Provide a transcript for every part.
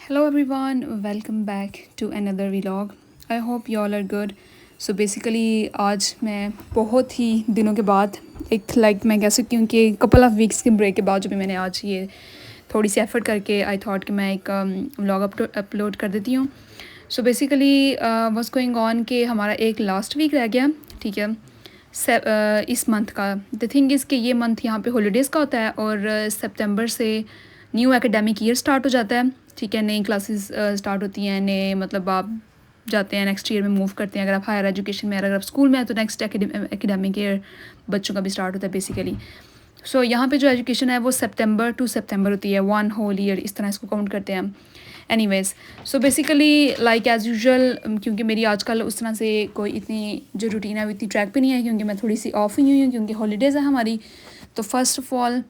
Hello everyone, welcome back to another vlog. I hope you all are good. So basically आज मैं बहुत ही दिनों के बाद मैं कह सकती हूँ कि कपल ऑफ वीक्स के ब्रेक के बाद जो भी मैंने आज ये थोड़ी सी एफर्ट करके आई थॉट कि मैं एक व्लॉग अपलोड कर देती हूँ. So basically what's going on कि हमारा एक लास्ट वीक रह गया, ठीक है, इस मंथ का. द थिंग इज़ कि ये मंथ यहाँ पे हॉलीडेज़ का होता है और सितंबर से न्यू एकेडमिक ईयर स्टार्ट हो जाता है, ठीक है. नई क्लासेस स्टार्ट होती हैं, नए मतलब आप जाते हैं नेक्स्ट ईयर में मूव करते हैं. अगर आप हायर एजुकेशन में, अगर आप स्कूल में हैं तो नेक्स्ट एकेडमिक ईयर बच्चों का भी स्टार्ट होता है बेसिकली. सो यहाँ पे जो एजुकेशन है वो सितंबर टू सितंबर होती है, वन होल ईयर इस तरह इसको काउंट करते हैं हम. Anyways, so basically like as usual, क्योंकि मेरी आजकल उस तरह से कोई इतनी जो रूटीन है वो इतनी ट्रैक पे नहीं है, क्योंकि मैं थोड़ी सी ऑफ हुई हूँ क्योंकि हॉलीडेज़ है हमारी. तो फर्स्ट ऑफ ऑल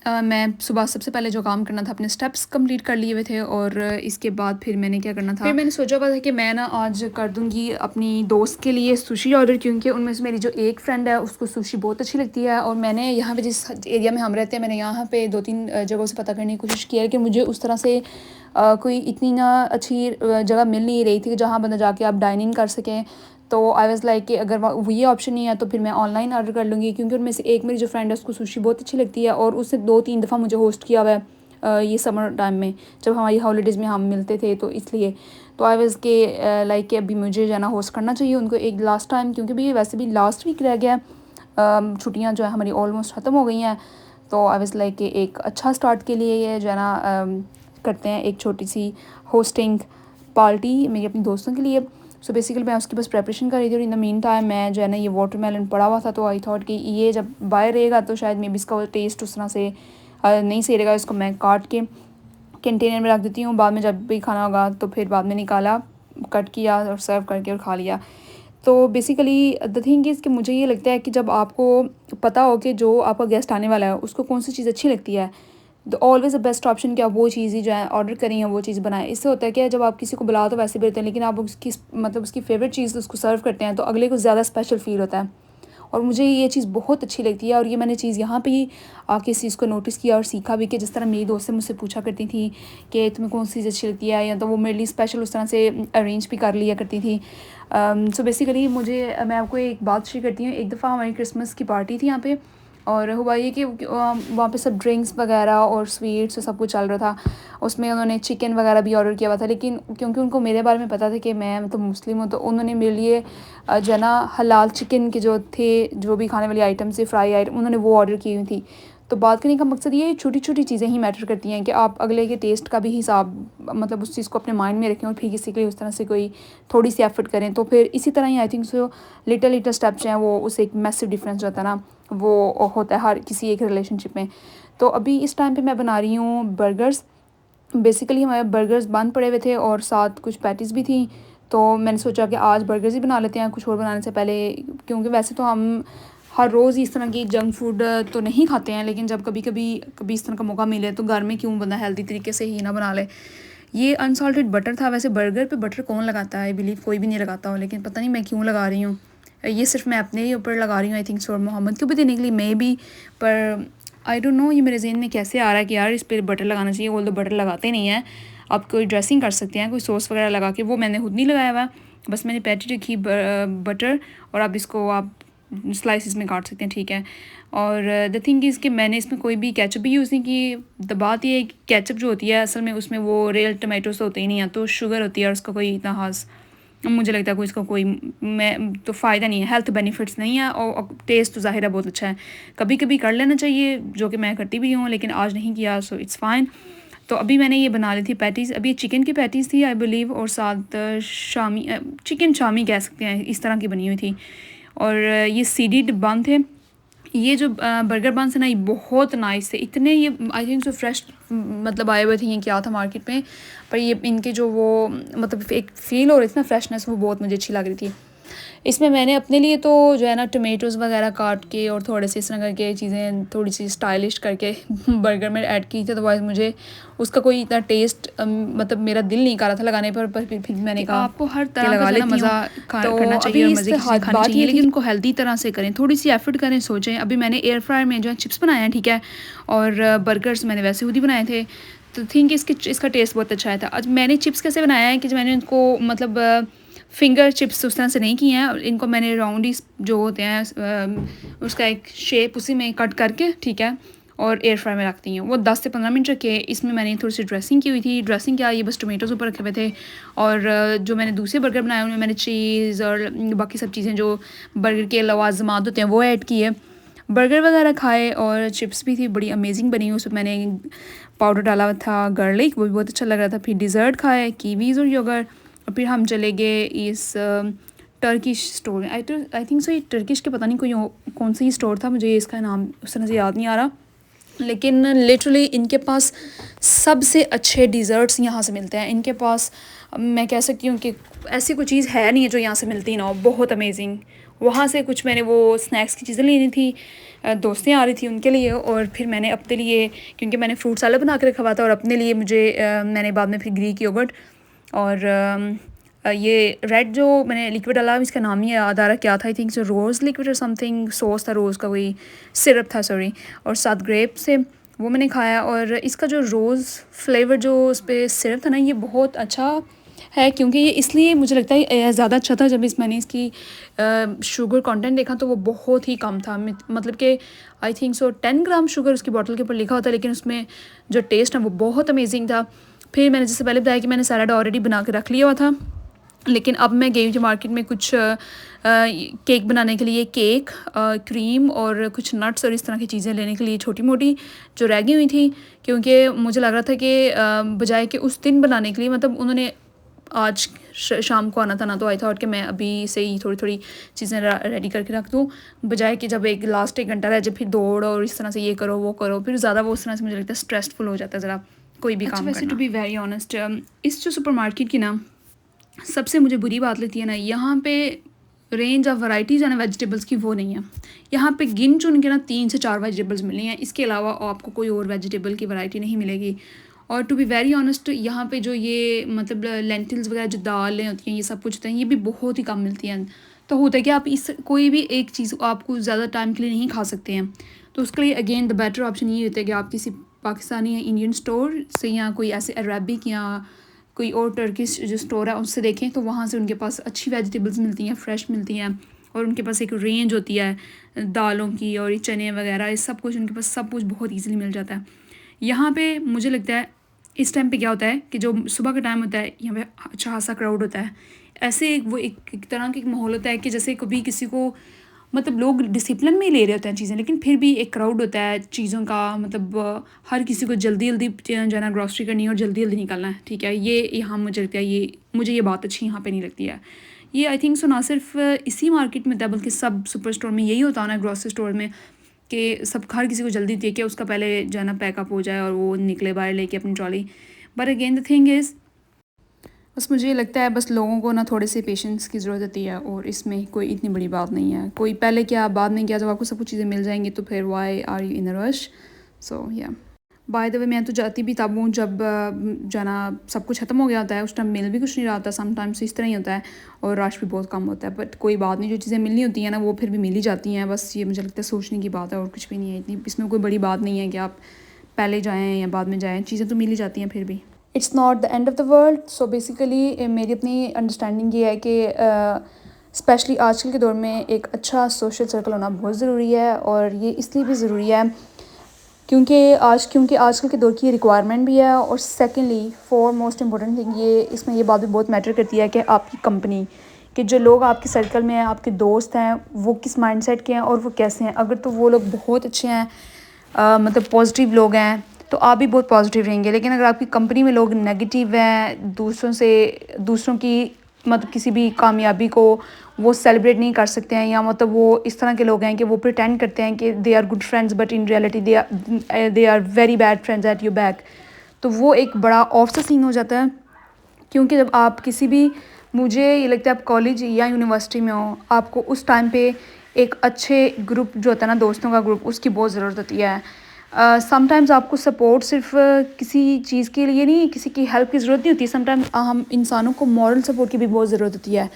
मैं सुबह सबसे पहले जो काम करना था अपने स्टेप्स कंप्लीट कर लिए हुए थे और इसके बाद फिर मैंने क्या करना था, फिर मैंने सोचा हुआ था कि मैं ना आज कर दूँगी अपनी दोस्त के लिए सुशी ऑर्डर, क्योंकि उनमें से मेरी जो एक फ्रेंड है उसको सुशी बहुत अच्छी लगती है. और मैंने यहाँ पे जिस एरिया में हम रहते हैं, मैंने यहाँ पे 2-3 जगहों से पता करने की कोशिश की है कि मुझे उस तरह से कोई इतनी ना अच्छी जगह मिल नहीं रही थी जहाँ बंदा जाके आप डाइनिंग कर सकें. तो आई वाज़ लाइक कि अगर वो ये ऑप्शन नहीं है तो फिर मैं ऑनलाइन ऑर्डर कर लूँगी, क्योंकि उनमें से एक मेरी जो फ्रेंड है उसको सुशी बहुत अच्छी लगती है और उसने 2-3 दफ़ा मुझे होस्ट किया हुआ है ये समर टाइम में जब हमारी हॉलीडेज़ में हम मिलते थे. तो इसलिए तो आई वाज़ के लाइक कि अभी मुझे जाना होस्ट करना चाहिए उनको एक लास्ट टाइम, क्योंकि भी वैसे भी लास्ट वीक रह गया. छुट्टियाँ जो है हमारी ऑलमोस्ट ख़त्म हो गई हैं. तो आई वाज़ लाइक कि एक अच्छा स्टार्ट के लिए ये जो है ना करते हैं एक छोटी सी होस्टिंग पार्टी मेरी अपनी दोस्तों के लिए. सो बेसिकली मैं उसकी बस प्रेपरेशन कर रही थी और इन द मीन टाइम मैं जो है ना ये वाटरमेलन पड़ा हुआ था. तो आई थॉट कि ये जब बाहर रहेगा तो शायद मे बी इसका टेस्ट उस तरह से नहीं सही रहेगा. इसको मैं काट के कंटेनर में रख देती हूँ, बाद में जब भी खाना होगा तो फिर बाद में निकाला, कट किया और सर्व करके और खा लिया. तो बेसिकली द थिंग इज़ कि मुझे ये लगता है कि जब आपको पता हो कि जो आपका गेस्ट आने वाला है उसको कौन सी चीज़ अच्छी लगती है, तो ऑलवेज़ द बेस्ट ऑप्शन कि आप वो चीज़ ही जो है ऑर्डर करें या वो चीज़ बनाएं. इससे होता है कि जब आप किसी को बुलाओ तो वैसे भी रहते हैं, लेकिन आप उसकी मतलब उसकी फेवरेट चीज़ उसको सर्व करते हैं तो अगले को ज़्यादा स्पेशल फील होता है. और मुझे ये चीज़ बहुत अच्छी लगती है और ये मैंने चीज़ यहाँ पे ही आके इस चीज़ को नोटिस किया और सीखा भी कि जिस तरह मेरी दोस्त मुझसे पूछा करती थी कि तुम्हें कौन सी चीज़ अच्छी लगती है, या तो वो मेरे लिए स्पेशल उस तरह से अरेंज भी कर लिया करती थी. सो बेसिकली मैं आपको एक बात शेयर करती हूँ. एक दफ़ा हमारी क्रिसमस की पार्टी थी यहाँ पे और हुआ ये कि वहाँ पे सब ड्रिंक्स वगैरह और स्वीट्स सब कुछ चल रहा था. उसमें उन्होंने चिकन वगैरह भी ऑर्डर किया हुआ था, लेकिन क्योंकि उनको मेरे बारे में पता था कि मैं मतलब मुस्लिम हूँ, तो उन्होंने मेरे लिए जो है ना हलाल चिकन के जो थे जो भी खाने वाली आइटम्स थी, फ्राई आइटम, उन्होंने वो ऑर्डर की हुई थी. तो बात करने का मकसद ये छोटी छोटी चीज़ें ही मैटर करती हैं कि आप अगले के टेस्ट का भी हिसाब मतलब उस चीज़ को अपने माइंड में रखें और फिर किसी के लिए उस तरह से कोई थोड़ी सी एफर्ट करें. तो फिर इसी तरह ही I think so little steps हैं वो उससे एक मैसिव डिफरेंस जो होता है ना वो होता है हर किसी एक रिलेशनशिप में. तो अभी इस टाइम पे मैं बना रही हूँ बर्गर्स. बेसिकली हमारे बर्गर्स बंद पड़े हुए थे और साथ कुछ पैटीज़ भी थी. तो मैंने सोचा कि आज बर्गर्स ही बना लेते हैं कुछ और बनाने से पहले, क्योंकि वैसे तो हम हर रोज़ इस तरह की जंक फूड तो नहीं खाते हैं, लेकिन जब कभी इस तरह का मौका मिले तो घर में क्यों बंदा हेल्दी तरीके से ही ना बना ले. ये अनसॉल्टेड बटर था. वैसे बर्गर पे बटर कौन लगाता है, आई बिलीव कोई भी नहीं लगाता हो, लेकिन पता नहीं मैं क्यों लगा रही हूँ. ये सिर्फ मैं अपने ही ऊपर लगा रही हूँ आई थिंक सो, और मोहम्मद को भी देने के लिए मे भी. पर आई डोंट नो ये मेरे जहन में कैसे आ रहा है कि यार इस पर बटर लगाना चाहिए. वो तो बटर लगाते नहीं हैं. आप कोई ड्रेसिंग कर सकते हैं, कोई सॉस वगैरह लगा के, वो मैंने खुद नहीं लगाया हुआ. बस मैंने पैटी रखी बटर और अब इसको आप स्लाइसिस में काट सकते हैं, ठीक है. और द थिंग इज़ कि मैंने इसमें कोई भी केचप भी यूज़ नहीं की. द बात ये है कि केचप जो होती है असल में उसमें वो रियल टमाटोस होते ही नहीं हैं, तो शुगर होती है और उसका कोई इतना खास मुझे लगता है कोई इसका कोई मैं तो फ़ायदा नहीं है, हेल्थ बेनिफिट्स नहीं है. और टेस्ट तो ज़ाहिर है बहुत अच्छा है. कभी कभी कर लेना चाहिए, जो कि मैं करती भी हूँ, लेकिन आज नहीं किया, सो इट्स फ़ाइन. तो अभी मैंने ये बना ली थी पैटीज़. अभी चिकन की पैटीज़ थी आई बिलीव, और साथ शामी चिकन शामी कह सकते हैं, इस तरह की बनी हुई थी. और ये सीडीड बन थे. ये जो बर्गर बंस है ना ये बहुत नाइस थे. इतने ये आई थिंक सो फ्रेश मतलब आए हुए थे, ये क्या था मार्केट में, पर ये इनके जो वो मतलब एक फ़ील हो रही थी ना फ्रेशनेस, वो बहुत मुझे अच्छी लग रही थी. इसमें मैंने अपने लिए तो जो है ना टमेटोज़ वगैरह काट के और थोड़े से इस तरह करके चीज़ें थोड़ी सी स्टाइलिश करके बर्गर में ऐड की थी. अदरवाइज़ मुझे उसका कोई इतना टेस्ट मतलब मेरा दिल नहीं कर रहा था लगाने पर फिर मैंने कहा आपको हर तरह का लगा मज़ा करना चाहिए और मज़े की चीज़ें खानी चाहिए, लेकिन उनको हेल्दी तरह से करें, थोड़ी सी एफर्ट करें, सोचें. अभी मैंने एयर फ्रायर में जो है चिप्स बनाए हैं, ठीक है, और बर्गर्स मैंने वैसे खुद ही बनाए थे. तो थिंक इसका टेस्ट बहुत अच्छा आया था। आज मैंने चिप्स कैसे बनाया है कि मैंने इनको मतलब फिंगर चिप्स उस तरह से नहीं किए हैं, इनको मैंने राउंड ही जो होते हैं उसका एक शेप उसी में कट करके, ठीक है, और एयर फ्राई में रखती हैं। वो 10 से 15 मिनट रखे। इसमें मैंने थोड़ी सी ड्रेसिंग की हुई थी। ड्रेसिंग क्या, ये बस टोमेटोज़ ऊपर रखे हुए थे, और जो मैंने दूसरे बर्गर बनाए उनमें मैंने चीज़ और बाकी सब चीज़ें जो बर्गर के लवाजमात होते हैं वो ऐड किए। बर्गर वगैरह खाए और चिप्स भी थी, बड़ी अमेजिंग बनी। उसमें मैंने पाउडर डाला हुआ था गार्लिक, वो भी बहुत अच्छा लग रहा था। फिर डिज़र्ट खाए, कीवीज़ और योगर्ट, और फिर हम चले गए इस टर्किश स्टोर में। आई थिंक सो ये टर्किश के पता नहीं कोई कौन सा ही स्टोर था, मुझे इसका नाम उस तरह से याद नहीं आ रहा, लेकिन लिटरली इनके पास सबसे अच्छे डिज़र्ट्स यहाँ से मिलते हैं। इनके पास मैं कह सकती हूँ कि ऐसी कोई चीज़ है नहीं है जो यहाँ से मिलती ना हो, बहुत अमेजिंग। वहाँ से कुछ मैंने वो स्नैक्स की चीज़ें लेनी थी, दोस्तें आ रही थी उनके लिए, और फिर मैंने अपने लिए, क्योंकि मैंने फ्रूट सैलेड बना के रखा हुआ था, और अपने लिए मैंने बाद में फिर ग्रीक योगर्ट और ये रेड जो मैंने लिक्विड डाला, इसका नाम ही याद आ रहा क्या था, I think so rose liquid और समथिंग सॉस था, रोज़ का कोई सिरप था, सॉरी, और साथ ग्रेप से वो मैंने खाया। और इसका जो रोज़ फ्लेवर जो उस पर सिरप था ना, ये बहुत अच्छा है, क्योंकि ये इसलिए मुझे लगता है ज़्यादा अच्छा था। जब मैंने इसकी शुगर कंटेंट देखा तो वो बहुत ही कम था, मतलब कि आई थिंक सो 10 ग्राम शुगर उसकी बॉटल के ऊपर लिखा होता है, लेकिन उसमें जो टेस्ट है वो बहुत अमेजिंग था। फिर मैंने जैसे पहले बताया कि मैंने सैलड ऑलरेडी बना के रख लिया हुआ था, लेकिन अब मैं गई थी मार्केट में कुछ केक बनाने के लिए, केक, क्रीम और कुछ नट्स और इस तरह की चीज़ें लेने के लिए, छोटी मोटी जो रह गई हुई थी, क्योंकि मुझे लग रहा था कि बजाय कि उस दिन बनाने के लिए, मतलब उन्होंने आज शाम को आना था ना, तो आई थॉट कि मैं अभी से ही थोड़ी थोड़ी चीज़ें रेडी करके रख दूँ, बजाय कि जब एक लास्ट 1 घंटा रह जाए फिर दौड़ और इस तरह से ये करो वो करो, फिर ज़्यादा वो उस तरह से मुझे लगता है स्ट्रेसफुल हो जाता है ज़रा कोई भी काम। वैसे टू बी वेरी ऑनेस्ट, इस जो सुपरमार्केट की ना सबसे मुझे बुरी बात लगती है ना, यहाँ पे रेंज ऑफ वैराइटीज़ है ना वेजिटेबल्स की, वो नहीं है। यहाँ पे गिन चुन के ना 3 से 4 वेजिटेबल्स मिलनी हैं, इसके अलावा आपको कोई और वेजिटेबल की वैरायटी नहीं मिलेगी। और टू बी वेरी ऑनेस्ट, यहाँ पे जो ये मतलब लेंटिल्स वगैरह जो दालें होती हैं, ये सब कुछ होता है, ये भी बहुत ही कम मिलती हैं। तो होता है कि आप इस कोई भी एक चीज़ आपको ज़्यादा टाइम के लिए नहीं खा सकते हैं, तो उसके लिए अगेन द बेटर ऑप्शन ये होता है कि आप किसी पाकिस्तानी या इंडियन स्टोर से या कोई ऐसे अरबिक या कोई और टर्किश जो स्टोर है उससे देखें, तो वहाँ से उनके पास अच्छी वेजिटेबल्स मिलती हैं, फ्रेश मिलती हैं, और उनके पास एक रेंज होती है दालों की और ये चने वगैरह, ये सब कुछ उनके पास सब कुछ बहुत ईजिली मिल जाता है। यहाँ पे मुझे लगता है इस टाइम पे क्या होता है कि जो सुबह का टाइम होता है, यहाँ पे अच्छा खासा क्राउड होता है, ऐसे वो एक तरह का एक माहौल होता है कि जैसे कभी किसी को, मतलब लोग डिसिप्लिन में ही ले रहे होते हैं चीज़ें, लेकिन फिर भी एक क्राउड होता है चीज़ों का, मतलब हर किसी को जल्दी जल्दी जाना, ग्रॉसरी करनी है और जल्दी जल्दी निकलना है, ठीक है। ये यहाँ मुझे लगता है मुझे ये बात अच्छी यहाँ पे नहीं लगती है। ये आई थिंक सो ना सिर्फ इसी मार्केट में था, बल्कि सब सुपर स्टोर में यही होता है ना, ग्रॉसरी स्टोर में, कि सब हर किसी को जल्दी दे के उसका पहले जाना पैकअप हो जाए और वो निकले बाहर लेके अपनी trolley. But again the thing is, बस मुझे लगता है बस लोगों को ना थोड़े से पेशेंस की ज़रूरत होती है, और इसमें कोई इतनी बड़ी बात नहीं है। कोई पहले क्या बाद में क्या, जब आपको सब कुछ चीज़ें मिल जाएंगी तो फिर why are you in a rush. So yeah by the way, मैं तो जाती भी तब हूँ जब जाना सब कुछ ख़त्म हो गया होता है, उस टाइम मिल भी कुछ नहीं रहा होता, समटाइम्स इस तरह ही होता है, और रश भी बहुत कम होता है। बट कोई बात नहीं, जो चीज़ें मिलनी होती हैं ना वो फिर भी मिल ही जाती हैं। बस ये मुझे लगता है सोचने की बात है, और कुछ भी नहीं है इतनी, इसमें कोई बड़ी बात नहीं है कि आप पहले जाएँ या बाद में जाएँ, चीज़ें तो मिल ही जाती हैं फिर भी। It's not the end of the world. So basically मेरी अपनी अंडरस्टैंडिंग ये है कि स्पेशली आजकल के दौर में एक अच्छा सोशल सर्कल होना बहुत ज़रूरी है, और ये इसलिए भी ज़रूरी है क्योंकि आजकल के दौर की रिक्वायरमेंट भी है, और secondly for most important thing इसमें ये बात भी बहुत मैटर करती है कि आपकी कंपनी कि जो लोग आपके सर्कल में हैं, आपके दोस्त हैं, वो किस माइंडसेट के हैं और वो कैसे हैं। अगर तो वो लोग बहुत अच्छे हैं, मतलब पॉजिटिव लोग हैं, तो आप भी बहुत पॉजिटिव रहेंगे। लेकिन अगर आपकी कंपनी में लोग नेगेटिव हैं, दूसरों की मतलब किसी भी कामयाबी को वो सेलिब्रेट नहीं कर सकते हैं, या मतलब वो इस तरह के लोग हैं कि वो प्रिटेंड करते हैं कि they are good friends but in reality they are very bad friends at your back, तो वो एक बड़ा ऑफ सा सीन हो जाता है। क्योंकि जब आप किसी भी, मुझे ये लगता है आप कॉलेज या यूनिवर्सिटी में हो, आपको उस टाइम पे एक अच्छे ग्रुप जो होता है ना, दोस्तों का ग्रुप, उसकी बहुत ज़रूरत होती है। समटाइम्स आपको सपोर्ट सिर्फ किसी चीज़ के लिए नहीं, किसी की हेल्प की ज़रूरत नहीं होती। समटाइम्स हम इंसानों को मॉरल सपोर्ट की भी बहुत ज़रूरत होती है।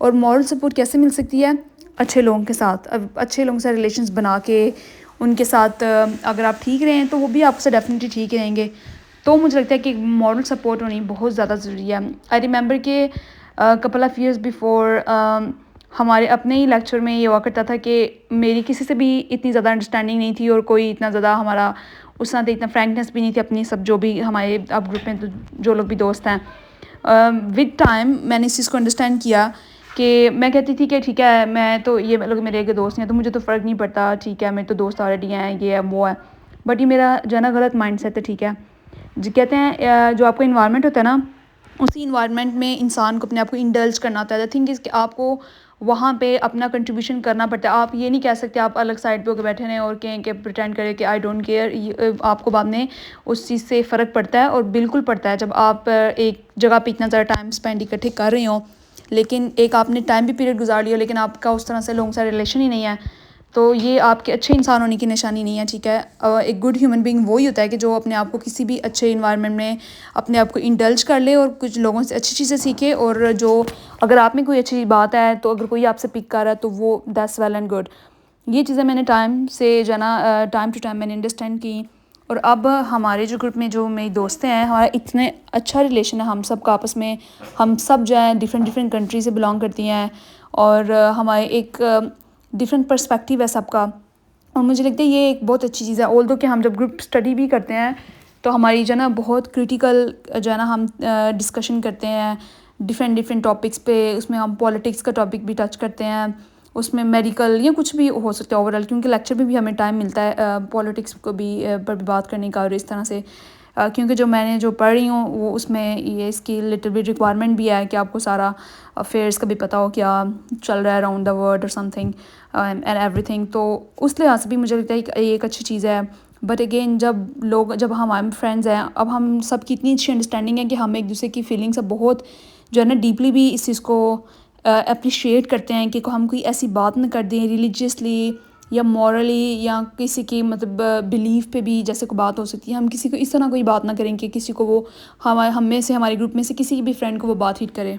और मॉरल सपोर्ट कैसे मिल सकती है? अच्छे लोगों के साथ, अच्छे लोगों से रिलेशंस बना के उनके साथ अगर आप ठीक रहें तो वो भी आपसे डेफिनेटली ठीक रहेंगे। तो मुझे लगता है कि मॉरल सपोर्ट होनी बहुत ज़्यादा ज़रूरी है। आई रिमेंबर कि कपल ऑफ़ ईयर्स बिफोर हमारे अपने ही लेक्चर में ये हुआ करता था कि मेरी किसी से भी इतनी ज़्यादा अंडरस्टैंडिंग नहीं थी और कोई इतना ज़्यादा हमारा उस साथ इतना फ्रैंकनेस भी नहीं थी अपनी सब जो भी हमारे अब ग्रुप में तो जो लोग भी दोस्त हैं। विद टाइम मैंने इस चीज़ को अंडरस्टैंड किया कि मैं कहती थी कि ठीक है मैं तो ये लोग मेरे एक दोस्त हैं तो मुझे तो फ़र्क नहीं पड़ता, ठीक है मेरे तो दोस्त ऑलरेडी हैं, ये है वो है। बट ये मेरा जो है ना गलत माइंड सेट है, ठीक है। जो कहते हैं जो आपका इन्वायरमेंट होता है ना, उसी इन्वायरमेंट में इंसान को अपने आप को इंडल्ज करना होता है। द थिंग इज़ कि आपको वहाँ पे अपना कंट्रीब्यूशन करना पड़ता है। आप ये नहीं कह सकते आप अलग साइड पे होकर बैठे रहें और कहें कि प्रिटेंड करें कि आई डोंट केयर। आपको बाद में उस चीज़ से फ़र्क पड़ता है और बिल्कुल पड़ता है जब आप एक जगह पे इतना ज़्यादा टाइम स्पेंड इकट्ठे कर रहे हो, लेकिन एक आपने टाइम भी पीरियड गुजार लिया लेकिन आपका उस तरह से लोगों से रिलेशन ही नहीं है, तो ये आपके अच्छे इंसान होने की निशानी नहीं है, ठीक है। एक गुड ह्यूमन बीइंग वही होता है कि जो अपने आप को किसी भी अच्छे इन्वायरमेंट में अपने आप को इंडल्ज कर ले और कुछ लोगों से अच्छी चीज़ें सीखे। और जो अगर आप में कोई अच्छी बात है तो अगर कोई आपसे पिक कर रहा है तो वो दैट्स वेल एंड गुड। ये चीज़ें मैंने टाइम से जाना टाइम टू टाइम मैंने अंडरस्टैंड की। और अब हमारे जो ग्रुप में जो मेरी दोस्तें हैं, हमारा इतने अच्छा रिलेशन है हम सब का आपस में। हम सब जो हैं डिफरेंट डिफरेंट कंट्री से बिलोंग करती हैं और हमारे एक डिफरेंट पर्सपेक्टिव है सबका। और मुझे लगता है ये एक बहुत अच्छी चीज़ है। ऑल्दो कि हम जब ग्रुप स्टडी भी करते हैं तो हमारी जो है ना बहुत क्रिटिकल जो है ना हम डिस्कशन करते हैं डिफरेंट डिफरेंट टॉपिक्स पे। उसमें हम पॉलिटिक्स का टॉपिक भी टच करते हैं, उसमें मेडिकल या कुछ भी हो सकता है ओवरऑल, क्योंकि लेक्चर में भी हमें टाइम मिलता है पॉलिटिक्स को भी पर भी बात करने का। और इस तरह से क्योंकि जो मैंने जो पढ़ रही हूँ वो उसमें ये इसकी लिटिल बिट रिक्वायरमेंट भी है कि आपको सारा अफेयर्स का भी पता हो क्या चल रहा है अराउंड द वर्ल्ड और समथिंग एंड एवरीथिंग। तो उस लिहाज से भी मुझे लगता है कि ये एक अच्छी चीज़ है। बट अगेन जब हमारे फ्रेंड्स हैं, अब हम सबकी इतनी अच्छी अंडरस्टैंडिंग है कि हम एक दूसरे की फीलिंग्स अब बहुत जो है ना डीपली भी इस चीज़ को अप्रिशिएट करते हैं कि हम कोई ऐसी बात ना कर दें रिलीजियसली या मॉरली या किसी की मतलब बिलीफ पे भी जैसे कोई बात हो सकती है। हम किसी को इस तरह कोई बात ना करें कि किसी को वो हम में से हमारे ग्रुप में से किसी भी फ्रेंड को वो बात हिट करे।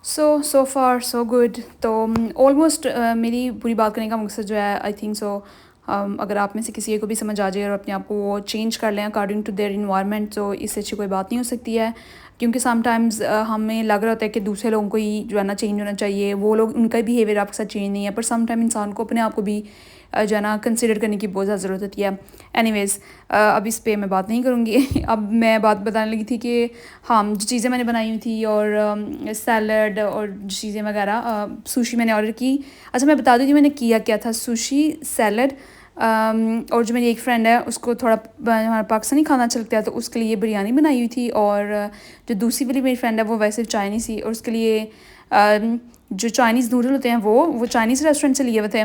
सो फार सो गुड। तो ऑलमोस्ट मेरी पूरी बात करने का मकसद जो है आई थिंक सो, अगर आप में से किसी को भी समझ आ जाए और अपने आप को वो चेंज कर लें अकॉर्डिंग टू देयर इन्वायरमेंट, तो इससे अच्छी कोई बात नहीं हो सकती है। क्योंकि समटाइम्स हमें लग रहा होता है कि दूसरे लोगों को ही जो है ना चेंज होना चाहिए, वो लोग उनका बिहेवियर आपके साथ चेंज नहीं है, पर समटाइम इंसान को अपने आप को भी जो है ना कंसिडर करने की बहुत ज़्यादा ज़रूरत होती है। एनीवेज़ अब इस पे मैं बात नहीं करूँगी। अब मैं बात बताने लगी थी कि हाँ, जो चीज़ें मैंने बनाई हुई थी और सैलड और चीज़ें वगैरह, सुशी मैंने ऑर्डर की। अच्छा मैं बता दूँ कि मैंने किया क्या था, सुशी, सैलड, और जो मेरी एक फ्रेंड है उसको थोड़ा हमारा पाकिस्तानी खाना अच्छा लगता है, तो उसके लिए बिरयानी बनाई हुई थी। और जो दूसरी वाली मेरी फ्रेंड है वो वैसे चाइनीज़ थी, और उसके लिए जो चाइनीज़ नूडल होते हैं वो चाइनीज़ रेस्टोरेंट से लिए हुए थे,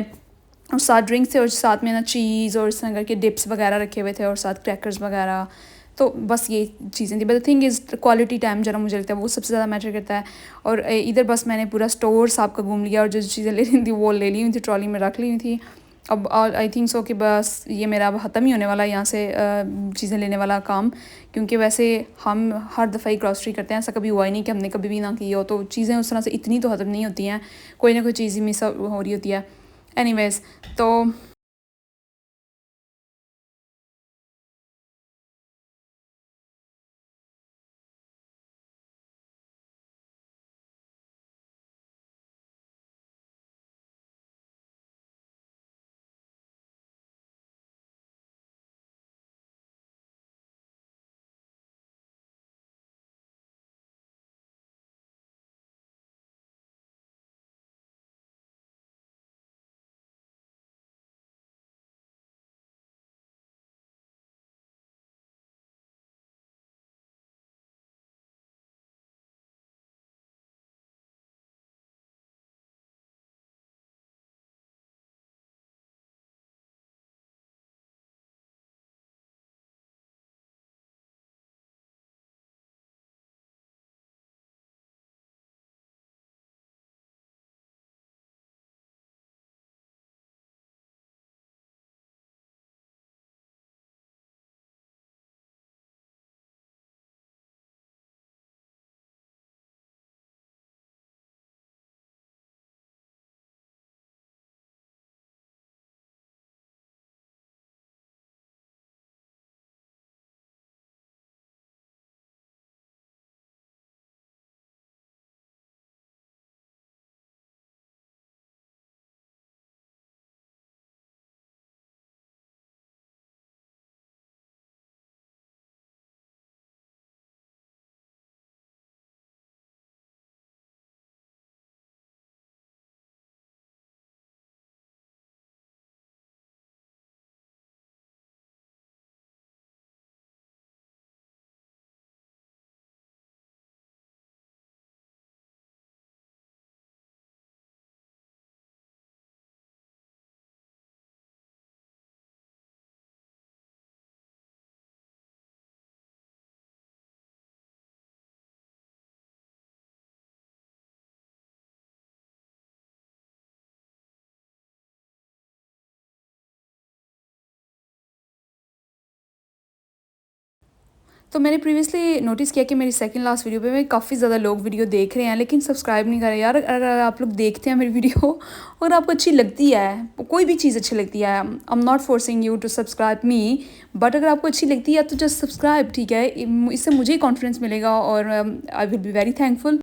और साथ ड्रिंक्स थे, और साथ में ना चीज़ और इस तरह करके डिप्स वगैरह रखे हुए थे, और साथ क्रैकर्स वगैरह। तो बस ये चीज़ें थी। But the thing is quality time जरा मुझे लगता है वो सबसे ज़्यादा मैटर करता है। और इधर बस मैंने पूरा स्टोर साहब का घूम लिया, और जो चीज़ें ले रही थी वो ले ली हुई थी, ट्रॉली में रख ली हुई थी। अब आई थिंक सो कि बस ये मेरा अब ख़त्म ही होने वाला है यहाँ से चीज़ें लेने वाला काम। क्योंकि वैसे हम हर दफ़ा ही ग्रॉसरी करते हैं, ऐसा कभी हुआ ही नहीं कि हमने कभी भी ना की हो, तो चीज़ें उस तरह से इतनी तो ख़त्म नहीं होती हैं, कोई ना कोई चीज़ ही मिस हो रही होती है। एनीवेज़ तो तो मैंने प्रीवियसली नोटिस किया कि मेरी सेकंड लास्ट वीडियो पे मैं काफ़ी ज़्यादा लोग वीडियो देख रहे हैं लेकिन सब्सक्राइब नहीं कर रहे। यार अगर आप लोग देखते हैं मेरी वीडियो और आपको अच्छी लगती है, कोई भी चीज़ अच्छी लगती है, I am not forcing you to subscribe me, but अगर आपको अच्छी लगती है तो जस्ट सब्सक्राइब, ठीक है। इससे मुझे ही कॉन्फिडेंस मिलेगा और I will be very thankful.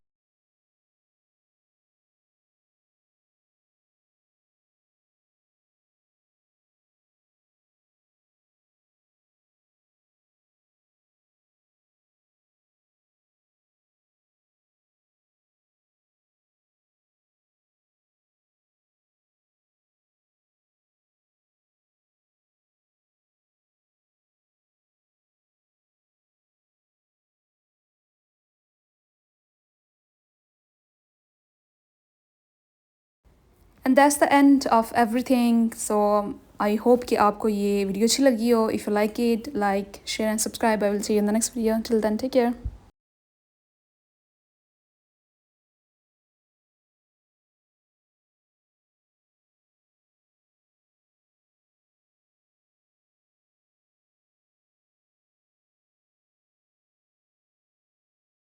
And that's the end of everything. So I hope कि आपको ये वीडियो अच्छी लगी हो। If you like it, like share and subscribe. I will see you in the next video. Till then take care.